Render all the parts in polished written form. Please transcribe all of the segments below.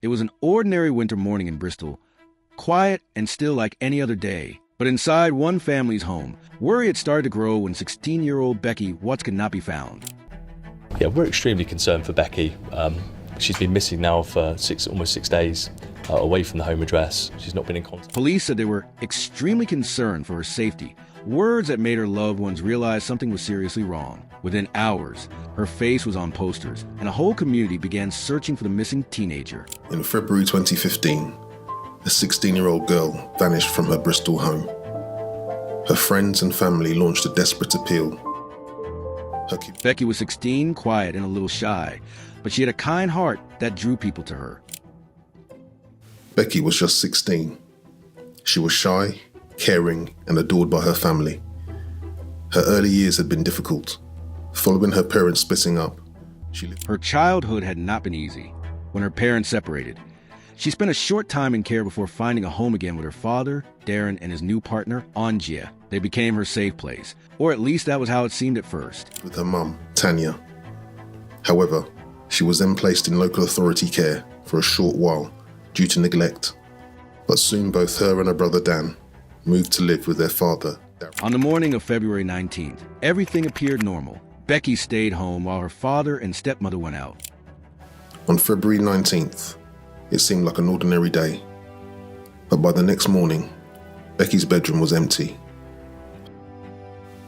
It was an ordinary winter morning in Bristol, quiet and still like any other day. But inside one family's home, worry had started to grow when 16-year-old Becky Watts could not be found. Yeah, we're extremely concerned for Becky. She's been missing now for almost 6 days, away from the home address. She's not been in contact. Police said they were extremely concerned for her safety, words that made her loved ones realize something was seriously wrong. Within hours, her face was on posters, and a whole community began searching for the missing teenager. In February 2015, a 16-year-old girl vanished from her Bristol home. Her friends and family launched a desperate appeal. Becky was 16, quiet and a little shy, but she had a kind heart that drew people to her. Becky was just 16. She was shy, caring, and adored by her family. Her early years had been difficult. Following her parents splitting up, her childhood had not been easy. When her parents separated, she spent a short time in care before finding a home again with her father, Darren, and his new partner, Angia. They became her safe place, or at least that was how it seemed at first. With her mum, Tanya. However, she was then placed in local authority care for a short while due to neglect. But soon both her and her brother Dan moved to live with their father, Darren. On the morning of February 19th, everything appeared normal. Becky stayed home while her father and stepmother went out. On February 19th, it seemed like an ordinary day. But by the next morning, Becky's bedroom was empty.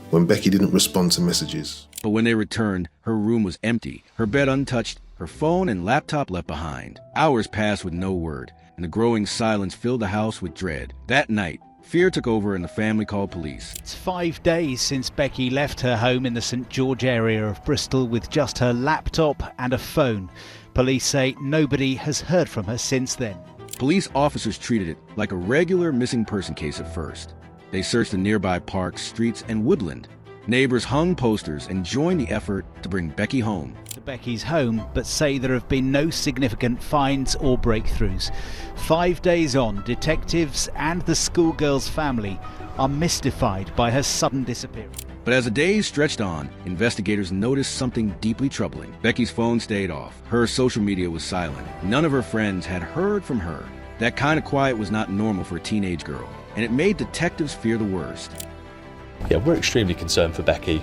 When Becky didn't respond to messages. But when they returned, her room was empty, her bed untouched, her phone and laptop left behind. Hours passed with no word, and the growing silence filled the house with dread. That night, fear took over and the family called police. It's 5 days since Becky left her home in the St George area of Bristol with just her laptop and a phone. Police say nobody has heard from her since then. Police officers treated it like a regular missing person case at first. They searched the nearby parks, streets, and woodland. Neighbors hung posters and joined the effort to bring Becky home. To Becky's home, but say there have been no significant finds or breakthroughs. 5 days on, detectives and the schoolgirl's family are mystified by her sudden disappearance. But as the days stretched on, investigators noticed something deeply troubling. Becky's phone stayed off. Her social media was silent. None of her friends had heard from her. That kind of quiet was not normal for a teenage girl, and it made detectives fear the worst. Yeah, we're extremely concerned for Becky.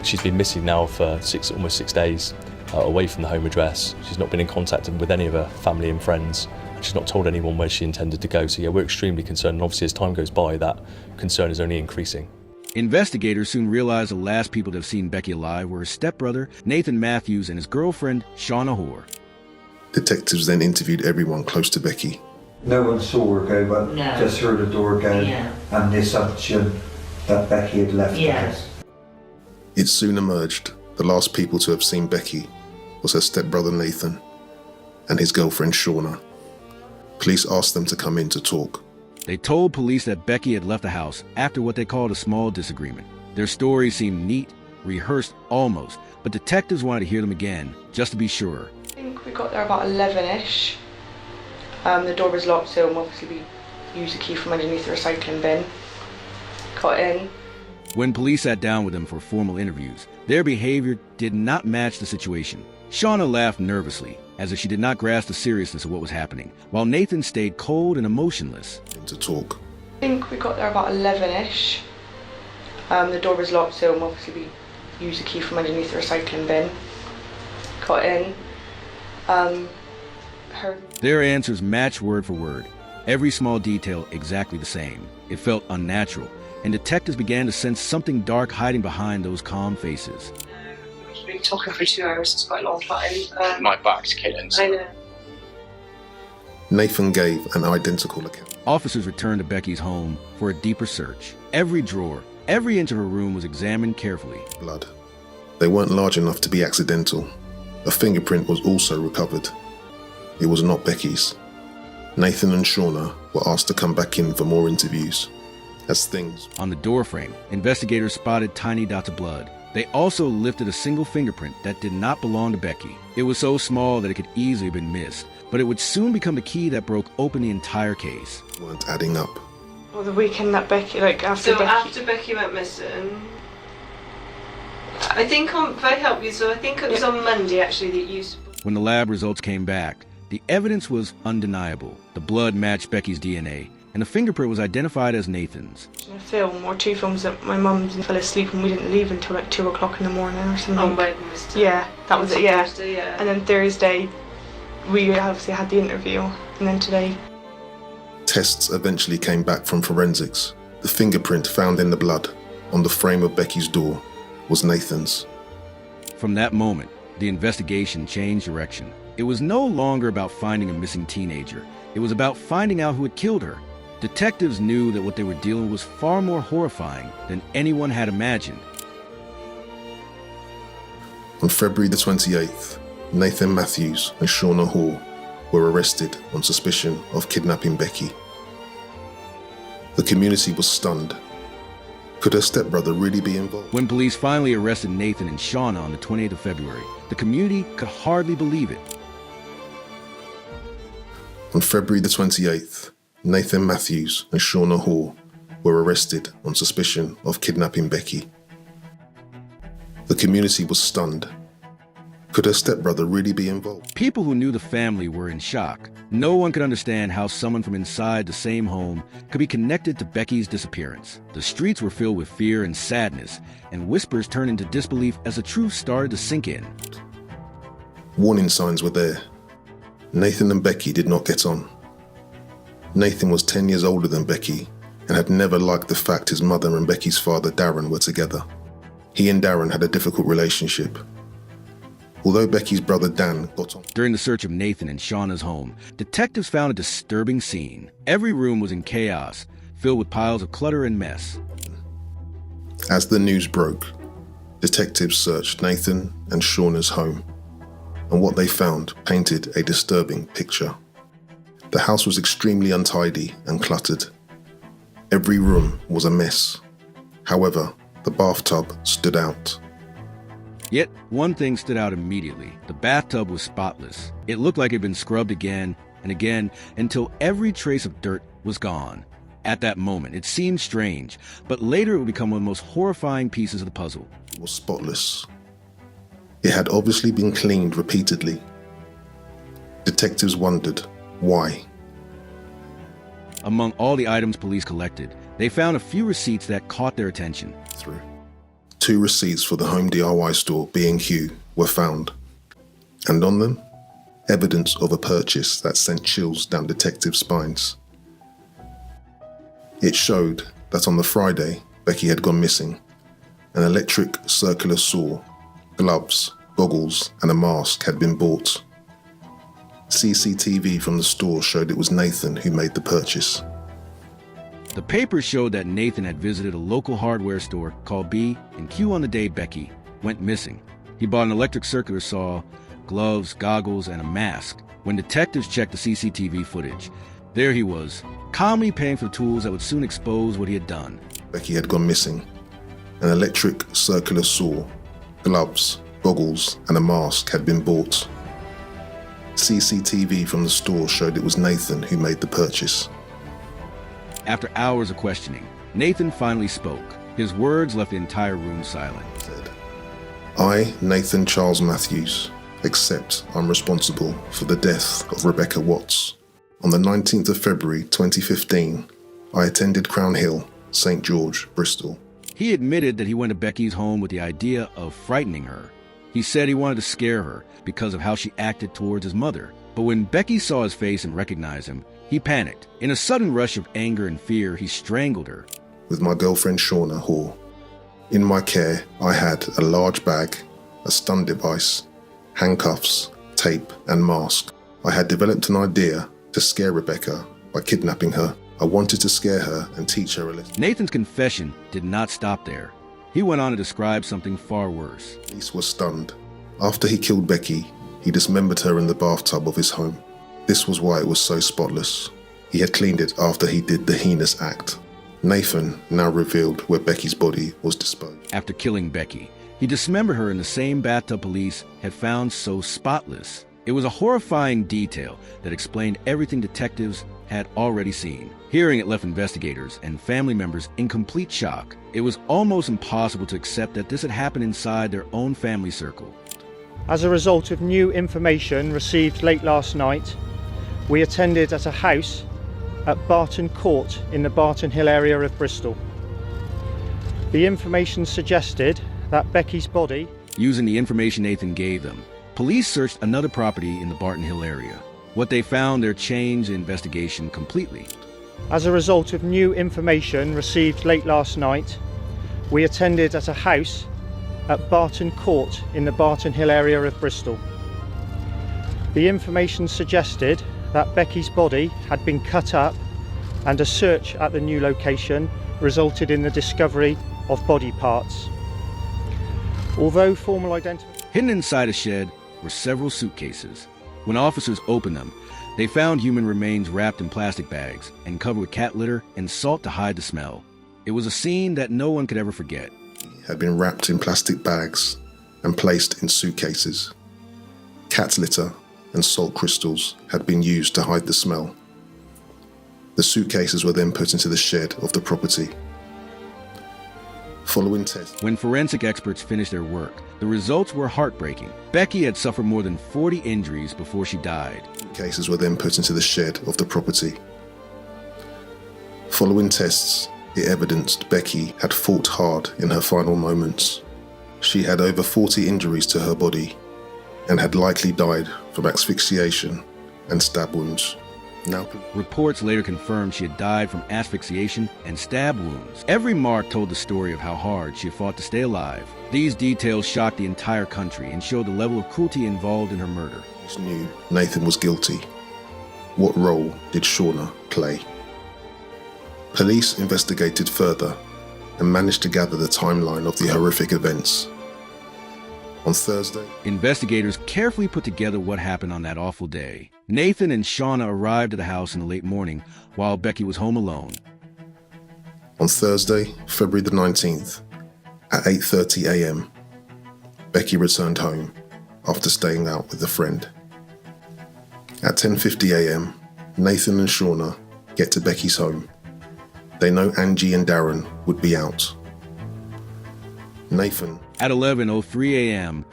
She's been missing now for almost 6 days, away from the home address. She's not been in contact with any of her family and friends. She's not told anyone where she intended to go. So yeah, we're extremely concerned. And obviously as time goes by, that concern is only increasing. Investigators soon realized the last people to have seen Becky alive were her stepbrother, Nathan Matthews, and his girlfriend, Shauna Hoare. Detectives then interviewed everyone close to Becky. No one saw her go, but no. Just heard the door go, and the assumption that Becky had left the house. It soon emerged the last people to have seen Becky was her stepbrother Nathan and his girlfriend Shauna. Police asked them to come in to talk. They told police that Becky had left the house after what they called a small disagreement. Their story seemed neat, rehearsed almost, but detectives wanted to hear them again, just to be sure. I think we got there about 11ish. The door was locked, so obviously we used a key from underneath the recycling bin. Got in. When police sat down with them for formal interviews, their behavior did not match the situation. Shauna laughed nervously, as if she did not grasp the seriousness of what was happening, while Nathan stayed cold and emotionless. To talk. I think we got there about 11ish. The door was locked, so obviously we used a key from underneath the recycling bin. Got in. Their answers matched word for word, every small detail exactly the same. It felt unnatural, and detectives began to sense something dark hiding behind those calm faces. We've been talking for 2 hours, it's quite a long time. My back's killing. I know. Nathan gave an identical account. Officers returned to Becky's home for a deeper search. Every drawer, every inch of her room was examined carefully. Blood. They weren't large enough to be accidental. A fingerprint was also recovered. It was not Becky's. Nathan and Shauna were asked to come back in for more interviews. As things... On the doorframe, investigators spotted tiny dots of blood. They also lifted a single fingerprint that did not belong to Becky. It was so small that it could easily have been missed, but it would soon become the key that broke open the entire case. Weren't adding up. Well, the weekend that Becky, after Becky went missing, I think if I help you, so I think it was on Monday actually that you... When the lab results came back, The evidence was undeniable. The blood matched Becky's DNA, and the fingerprint was identified as Nathan's. A film or two films that my mum fell asleep and we didn't leave until like 2 o'clock in the morning or something. On Wednesday. Yeah, that was it, yeah. Thursday, yeah. And then Thursday, we obviously had the interview, and then today. Tests eventually came back from forensics. The fingerprint found in the blood on the frame of Becky's door was Nathan's. From that moment, the investigation changed direction. It was no longer about finding a missing teenager. It was about finding out who had killed her. Detectives knew that what they were dealing with was far more horrifying than anyone had imagined. On February the 28th, Nathan Matthews and Shauna Hall were arrested on suspicion of kidnapping Becky. The community was stunned. Could her stepbrother really be involved? When police finally arrested Nathan and Shauna on the 28th of February, the community could hardly believe it. On February the 28th, Nathan Matthews and Shauna Hall were arrested on suspicion of kidnapping Becky. The community was stunned. Could her stepbrother really be involved? People who knew the family were in shock. No one could understand how someone from inside the same home could be connected to Becky's disappearance. The streets were filled with fear and sadness, and whispers turned into disbelief as the truth started to sink in. Warning signs were there. Nathan and Becky did not get on. Nathan was 10 years older than Becky and had never liked the fact his mother and Becky's father Darren were together. He and Darren had a difficult relationship. Although Becky's brother Dan got on. During the search of Nathan and Shauna's home, detectives found a disturbing scene. Every room was in chaos, filled with piles of clutter and mess. As the news broke, detectives searched Nathan and Shauna's home, and what they found painted a disturbing picture. The house was extremely untidy and cluttered. Every room was a mess. However, the bathtub stood out. Yet, one thing stood out immediately. The bathtub was spotless. It looked like it had been scrubbed again and again until every trace of dirt was gone. At that moment, it seemed strange, but later it would become one of the most horrifying pieces of the puzzle. It was spotless. It had obviously been cleaned repeatedly. Detectives wondered why. Among all the items police collected, they found a few receipts that caught their attention. 2 receipts for the home DIY store B&Q were found, and on them, evidence of a purchase that sent chills down detective spines. It showed that on the Friday Becky had gone missing, an electric circular saw, gloves, goggles, and a mask had been bought. CCTV from the store showed it was Nathan who made the purchase. The papers showed that Nathan had visited a local hardware store called B&Q on the day Becky went missing. He bought an electric circular saw, gloves, goggles, and a mask. When detectives checked the CCTV footage, there he was, calmly paying for the tools that would soon expose what he had done. Becky had gone missing. An electric circular saw, gloves, goggles, and a mask had been bought. CCTV from the store showed it was Nathan who made the purchase. After hours of questioning, Nathan finally spoke. His words left the entire room silent. I, Nathan Charles Matthews, accept I'm responsible for the death of Rebecca Watts. On the 19th of February 2015, I attended Crown Hill, St. George, Bristol. He admitted that he went to Becky's home with the idea of frightening her. He said he wanted to scare her because of how she acted towards his mother. But when Becky saw his face and recognized him, he panicked. In a sudden rush of anger and fear, he strangled her. With my girlfriend Shauna Hall. In my care, I had a large bag, a stun device, handcuffs, tape, and mask. I had developed an idea to scare Rebecca by kidnapping her. I wanted to scare her and teach her a lesson. Nathan's confession did not stop there. He went on to describe something far worse. Police were stunned. After he killed Becky, he dismembered her in the bathtub of his home. This was why it was so spotless. He had cleaned it after he did the heinous act. Nathan now revealed where Becky's body was disposed. After killing Becky, he dismembered her in the same bathtub police had found so spotless. It was a horrifying detail that explained everything detectives had already seen. Hearing it left investigators and family members in complete shock. It was almost impossible to accept that this had happened inside their own family circle. As a result of new information received late last night, we attended at a house at Barton Court in the Barton Hill area of Bristol. The information suggested that Becky's body... Using the information Nathan gave them, police searched another property in the Barton Hill area. What they found there changed the investigation completely. As a result of new information received late last night, we attended at a house at Barton Court in the Barton Hill area of Bristol. The information suggested that Becky's body had been cut up, and a search at the new location resulted in the discovery of body parts. Although formal identification... Hidden inside a shed were several suitcases. When officers opened them, they found human remains wrapped in plastic bags and covered with cat litter and salt to hide the smell. It was a scene that no one could ever forget. Had been wrapped in plastic bags and placed in suitcases. Cat litter and salt crystals had been used to hide the smell. The suitcases were then put into the shed of the property. Following tests... When forensic experts finished their work, the results were heartbreaking. Becky had suffered more than 40 injuries before she died. Cases were then put into the shed of the property. Following tests, it evidenced Becky had fought hard in her final moments. She had over 40 injuries to her body and had likely died from asphyxiation and stab wounds. Reports later confirmed she had died from asphyxiation and stab wounds. Every mark told the story of how hard she had fought to stay alive. These details shocked the entire country and showed the level of cruelty involved in her murder. Police knew Nathan was guilty. What role did Shauna play? Police investigated further and managed to gather the timeline of the horrific events. On Thursday, investigators carefully put together what happened on that awful day. Nathan and Shauna arrived at the house in the late morning while Becky was home alone. On Thursday, February the 19th, at 8:30 a.m., Becky returned home after staying out with a friend. At 10:50 a.m., Nathan and Shauna get to Becky's home. They know Angie and Darren would be out. Nathan. At 11:03 a.m.,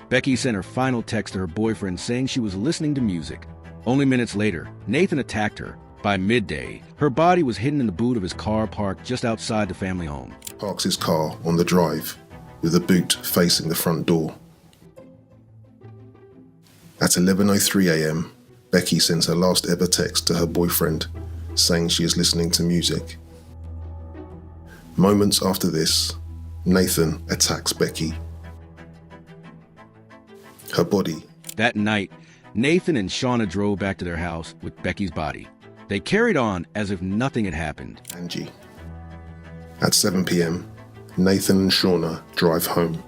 Becky sent her final text to her boyfriend saying she was listening to music. Only minutes later, Nathan attacked her. By midday, her body was hidden in the boot of his car parked just outside the family home. Parks his car on the drive with the boot facing the front door. At 11:03 a.m., Becky sends her last ever text to her boyfriend saying she is listening to music. Moments after this, Nathan attacks Becky. Her body. That night, Nathan and Shauna drove back to their house with Becky's body. They carried on as if nothing had happened. Angie. At 7 p.m., Nathan and Shauna drive home.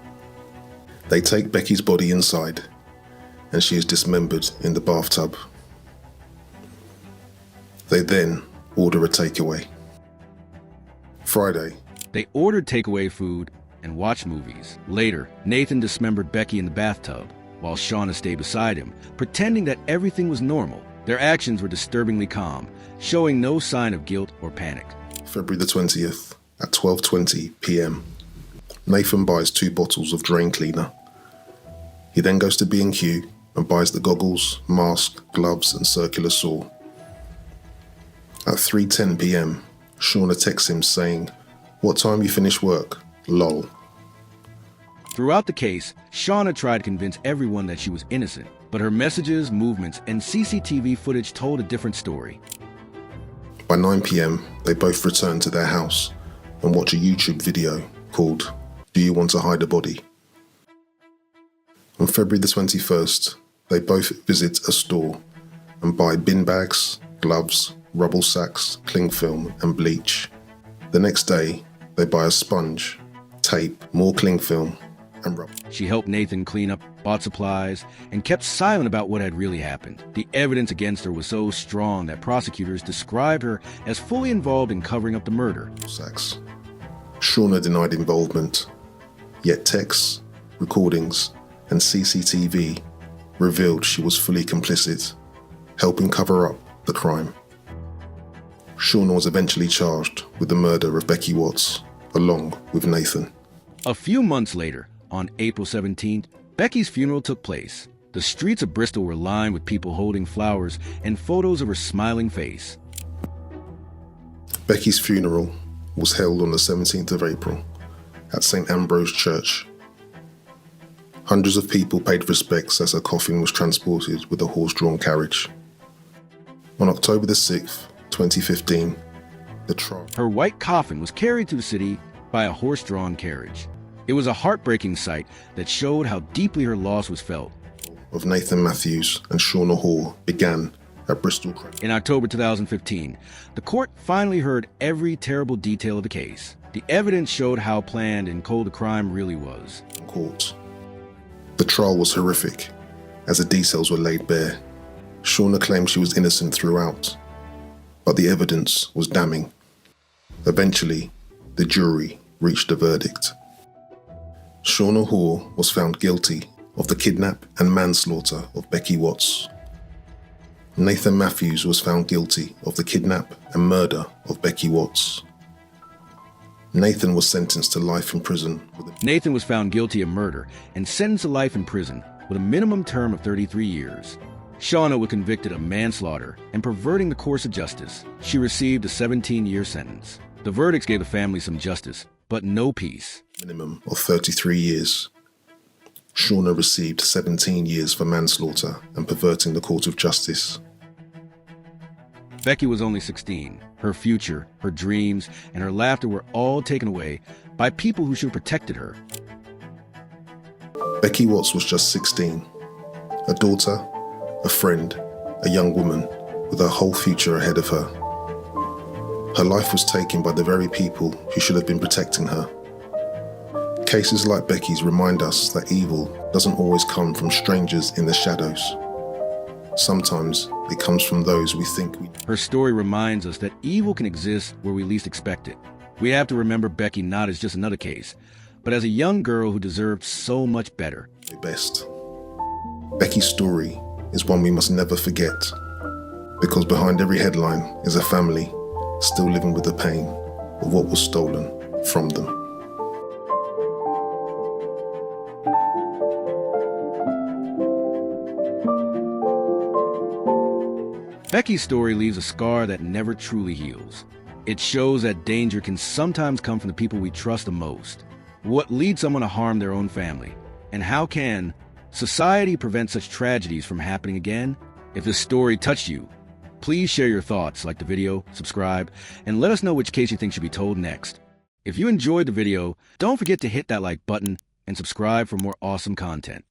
They take Becky's body inside, and she is dismembered in the bathtub. They then order a takeaway. Friday. They ordered takeaway food and watched movies. Later, Nathan dismembered Becky in the bathtub, while Shauna stayed beside him, pretending that everything was normal. Their actions were disturbingly calm, showing no sign of guilt or panic. February the 20th, at 12:20 p.m., Nathan buys 2 bottles of drain cleaner. He then goes to B&Q and buys the goggles, mask, gloves, and circular saw. At 3:10 p.m., Shauna texts him saying, "What time you finish work? Lol." Throughout the case, Shauna tried to convince everyone that she was innocent, but her messages, movements, and CCTV footage told a different story. By 9 p.m., they both return to their house and watch a YouTube video called "Do You Want to Hide a Body?" On February the 21st, they both visit a store and buy bin bags, gloves, rubble sacks, cling film, and bleach. The next day, they buy a sponge, tape, more cling film, and rubber. She helped Nathan clean up, bought supplies, and kept silent about what had really happened. The evidence against her was so strong that prosecutors described her as fully involved in covering up the murder. Sacks. Shauna denied involvement, yet texts, recordings, and CCTV revealed she was fully complicit, helping cover up the crime. Shauna was eventually charged with the murder of Becky Watts, along with Nathan. A few months later, on April 17th, Becky's funeral took place. The streets of Bristol were lined with people holding flowers and photos of her smiling face. Becky's funeral was held on the 17th of April at St. Ambrose Church. Hundreds of people paid respects as her coffin was transported with a horse-drawn carriage. On October the 6th, 2015, the trial. Her white coffin was carried to the city by a horse-drawn carriage. It was a heartbreaking sight that showed how deeply her loss was felt. Of Nathan Matthews and Shauna Hall began at Bristol. In October 2015, the court finally heard every terrible detail of the case. The evidence showed how planned and cold the crime really was. Court. The trial was horrific, as the details were laid bare. Shauna claimed she was innocent throughout, but the evidence was damning. Eventually, the jury reached a verdict. Shauna Hall was found guilty of the kidnap and manslaughter of Becky Watts. Nathan Matthews was found guilty of the kidnap and murder of Becky Watts. Nathan was sentenced to life in prison. Nathan was found guilty of murder and sentenced to life in prison with a minimum term of 33 years. Shauna was convicted of manslaughter and perverting the course of justice. She received a 17-year sentence. The verdicts gave the family some justice, but no peace. Minimum of 33 years. Shauna received 17 years for manslaughter and perverting the court of justice. Becky was only 16. Her future, her dreams, and her laughter were all taken away by people who should have protected her. Becky Watts was just 16. A daughter, a friend, a young woman with her whole future ahead of her. Her life was taken by the very people who should have been protecting her. Cases like Becky's remind us that evil doesn't always come from strangers in the shadows. Sometimes it comes from those we think we... Her story reminds us that evil can exist where we least expect it. We have to remember Becky not as just another case, but as a young girl who deserved so much better. Best. Becky's story is one we must never forget, because behind every headline is a family still living with the pain of what was stolen from them. Becky's story leaves a scar that never truly heals. It shows that danger can sometimes come from the people we trust the most. What leads someone to harm their own family? And how can society prevent such tragedies from happening again? If this story touched you, please share your thoughts, like the video, subscribe, and let us know which case you think should be told next. If you enjoyed the video, don't forget to hit that like button and subscribe for more awesome content.